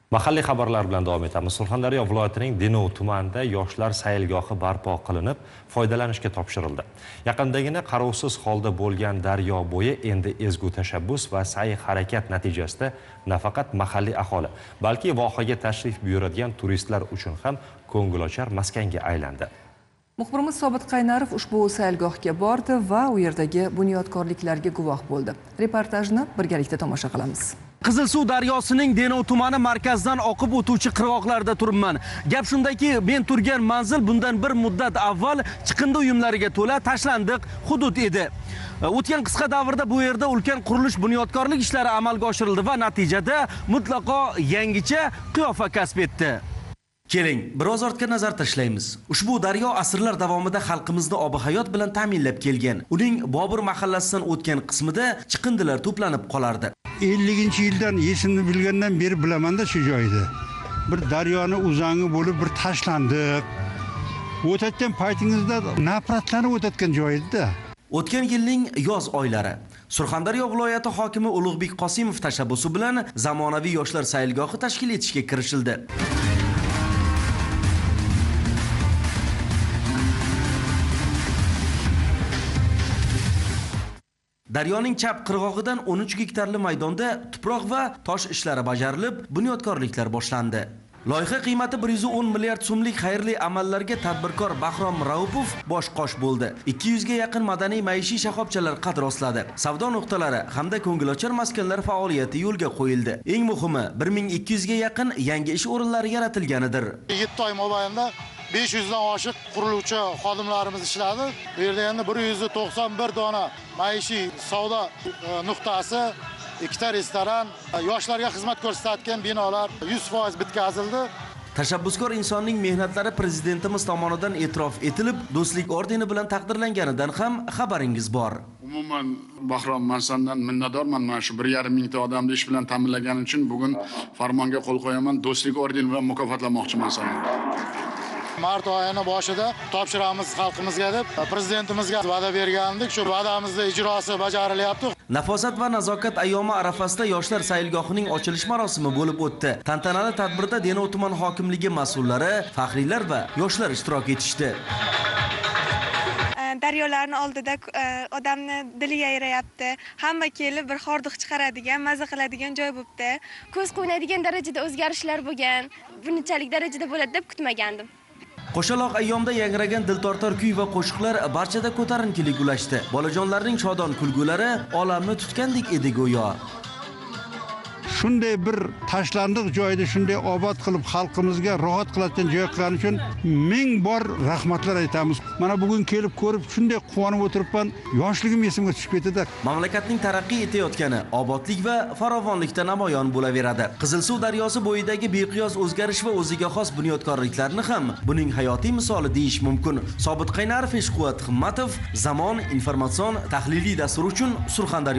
Mahalliy xabarlar bilan davom etamiz. Surxondaryo viloyatining Denov tumanida yoshlar saylgohi barpo qilinib, foydalanishga topshirildi. Yaqindagina qarovsiz holda bo'lgan daryo bo'yi endi ezgu tashabbus va sa'y-harakat natijasida nafaqat mahalliy aholi, balki vohaga tashrif buyuradigan turistlar uchun ham ko'ngilochar maskanga aylandi. Muxbirimiz Sobit Qaynarov ushbu saylgohga bordi va u yerdagi bunyodkorliklarga guvoh bo'ldi. Reportajni birgalikda tomosha qilamiz. Qizilsuv daryosining Denov tumani markazdan oqib o'tuvchi qirg'oqlarda turibman. Gap shundaki, men turgan manzil bundan bir muddat avval chiqindi uyumlariga to'la tashlandiq hudud edi. O'tgan qisqa davrda bu yerda ulkan qurilish bunyodkorlik ishlari amalga oshirildi va natijada mutlaqo yangicha qiyofa kasb etdi. Keling, biroz ortga nazar tashlaymiz. Ushbu daryo asrlar davomida xalqimizni ob-hayot bilan ta'minlab kelgan. Uning Bobur mahallasidan o'tgan qismida chiqindilar to'planib qolardi. 50-yildan esimni bilgandan beri bilaman-da shu joyda. Bir daryoni uzangi bo'lib bir tashlandiq. O'tayotgan paytingizda nafratlanib o'tayotgan joy edi-da. O'tgan yilning yoz oylari Surxondaryo viloyati hokimi Ulug'bek Qosimov tashabbusi bilan zamonaviy yoshlar saylgohi tashkil etishga kirishildi. Daryoning chap qirg'og'idan 13 gektarli maydonda tuproq va tosh ishlari bajarilib, bunyodkorliklar boshlandi. Loyiha qiymati 110 milliard so'mlik xayrli amallarga tadbirkor Bahrom Raupov bosh-qosh bo'ldi. 200 ga yaqin madaniy maishiy shoxobchalar qad rostladi. Savdo nuqtalari hamda ko'ngilochar maskanlar faoliyati yo'lga qo'yildi. Eng muhimi, 1200 ga yaqin yangi ish o'rinlari yaratilganidir. 7 oy mobaynida 500 dan oshiq quriluvchi xodimlarimiz ishladi. Bu yerda endi 191 dona maishiy savdo nuqtasi, 2 ta restoran, yoshlarga xizmat ko'rsatadigan binolar 100% bitkazildi. Tashabbuskor insonning mehnatlari prezidentimiz tomonidan e'tirof etilib, do'stlik ordeni bilan taqdirlanganidan ham xabaringiz bor. Umuman Bahrom, men sendan minnatdorman. Mana shu 1,5 mingta odamni ish bilan ta'minlaganing uchun bugun farmonga qo'l qo'yaman. Do'stlik ordeni bilan mukofotlamoqchiman seni. Mart oyining boshida topshiramiz xalqimizga deb prezidentimizga va'da bergandik. Shu va'damizning ijrosi bajarilyapti. Nafosat va nazokat ayyomi arafasida yoshlar saylgohining ochilish marosimi bo'lib o'tdi. Tantanali tadbirda Denov tuman hokimligi mas'ullari, faxriylar va yoshlar ishtirok etishdi. Daryolarni oldida odamni dili yayrayapti. Hamma kelib bir hordiq chiqaradigan, maza qiladigan joy bo'libdi. Ko'z qo'ynaydigan darajada o'zgarishlar bo'lgan. Bunchalik darajada bo'ladi deb kutmagandim. Qo'shaloq ayyomda yangragan diltortar kuy va qo'shiqlar barchada ko'tarinkilik ulashdi. Bolajonlarning shodon kulgulari olamni tutgandek edi go'yo. Shunday bir tashlandiq joyda shunday obod qilib xalqimizga rohat qiladigan joy qilgani uchun ming bor rahmatlar aytamiz. Mana bugun kelib ko'rib shunday quvonib o'tiribman, yoshligim esimga tushib ketdi. Mamlakatning taraqqiy etayotgani obodlik va farovonlikda namoyon bo'laveradi. Qizilsuv daryosi bo'yidagi beqiyos o'zgarish va o'ziga xos bunyodkorliklarni ham buning hayotiy misoli deyish mumkin. Sobit Qaynarov, Eshquvvat Himmatov, Zamon informatsion tahliliy dasturi uchun Surxondaryo